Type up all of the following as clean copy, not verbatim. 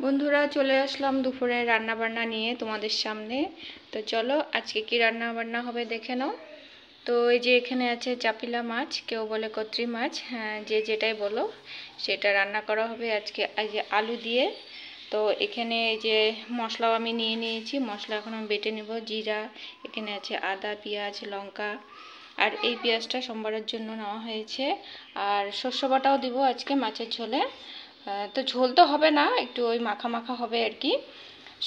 বন্ধুরা, চলে আসলাম দুপুরে রান্না বান্না নিয়ে তোমাদের সামনে। তো চলো আজকে কি রান্না বান্না হবে দেখে নাও। তো এই যে এখানে আছে চাপিলা মাছ, কেউ বলে কতরি মাছ, হ্যাঁ যে যেটাই বলো, সেটা রান্না করা হবে আজকে এই যে আলু দিয়ে। তো এখানে এই যে মশলাও আমি নিয়ে নিয়েছি, মশলা এখন আমি বেটে নেব। জিরা, এখানে আছে আদা, পেঁয়াজ, লঙ্কা, আর এই পেঁয়াজটা সোমবারের জন্য নেওয়া হয়েছে। আর শস্য বাটাও দিব আজকে মাছের ঝোলে। তো ঝোল তো হবে না, একটু ওই মাখা মাখা হবে আর কি।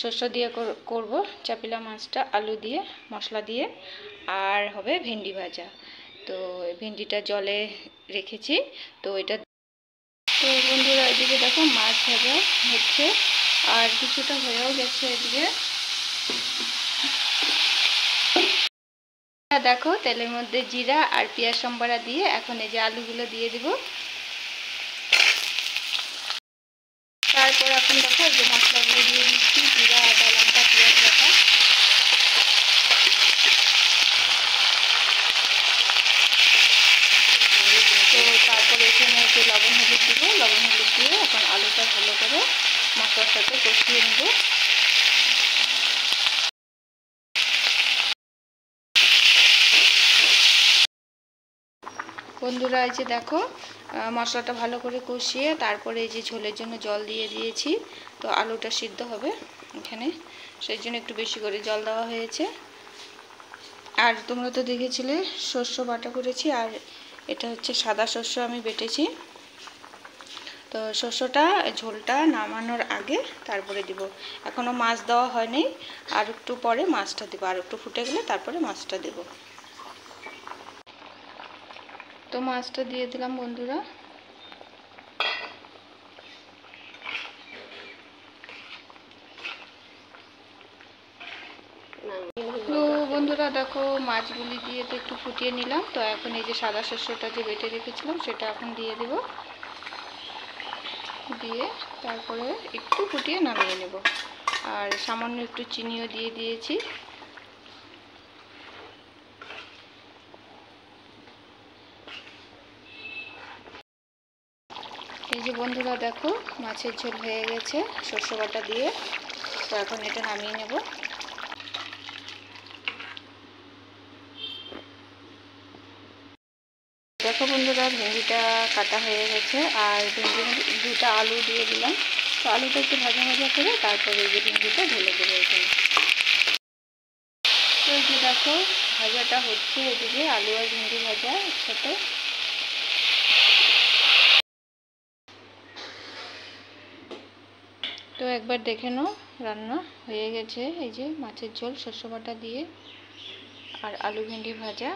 শস্য দিয়ে করব চাপিলা মাছটা, আলু দিয়ে মশলা দিয়ে। আর হবে ভেন্ডি ভাজা। তো ভেন্ডিটা জলে রেখেছি, তো এটা। তো বন্ধুরা, এদিকে দেখো মাছ ভাজা হচ্ছে, আর কিছুটা হয়েও গেছে এদিকে। দেখো তেলের মধ্যে জিরা আর পেঁয়াজ সম্বারা দিয়ে এখন এই যে আলুগুলো দিয়ে দিব। তারপর এখন দেখো এই যে মশলাগুলো দিয়ে দিচ্ছি, জিরা, আদা, লঙ্কা, পেঁয়াজ বাটা। তো তারপর এখানে যে লবণ হলুদ দিব, লবণ হলুদ দিয়ে এখন আলুটা ভালো করে মশলার সাথে কষিয়ে নেব। বন্ধুরা, এই যে দেখো মশলাটা ভালো করে কষিয়ে তারপরে এই যে ঝোলের জন্য জল দিয়ে দিয়েছি। তো আলুটা সিদ্ধ হবে এখানে, সেই জন্য একটু বেশি করে জল দেওয়া হয়েছে। আর তোমরা তো দেখেছিলে শস্য বাটা করেছি, আর এটা হচ্ছে সাদা শস্য আমি বেটেছি। তো শস্যটা ঝোলটা নামানোর আগে তারপরে দিব। এখনও মাছ দেওয়া হয়নি, আর একটু পরে মাছটা দেবো, আর একটু ফুটে গেলে তারপরে মাছটা দেব। তো মাছটা দিয়ে দিলাম বন্ধুরা। তো বন্ধুরা দেখো, মাছগুলি দিয়ে তো একটু ফুটিয়ে নিলাম। তো এখন এই যে সাদা শস্যটা যে বেটে রেখেছিলাম সেটা এখন দিয়ে দেব, দিয়ে তারপরে একটু ফুটিয়ে নামিয়ে নেব। আর সামান্য একটু চিনিও দিয়ে দিয়েছি। এই যে বন্ধুরা দেখো, মাছের ঝোল হয়ে গেছে শস্য বাটা দিয়ে। তো এখন এটা নামিয়ে নেব। দেখো বন্ধুরা, ভেন্ডিটা কাটা হয়ে গেছে, আর দুটা আলু দিয়ে দিলাম। তো আলুটা একটু ভাজা ভাজা করে তারপরে এই যে ভেন্ডিটা ঢেলে দেবো এখানে। তো এই যে দেখো ভাজাটা হচ্ছে, এদিকে আলু আর ভেন্ডি ভাজা একসাথে। তো একবার দেখে নাও, রান্না হয়ে গেছে। এই যে মাছের ঝোল শস্য বাটা দিয়ে আর আলু ভেন্ডি ভাজা।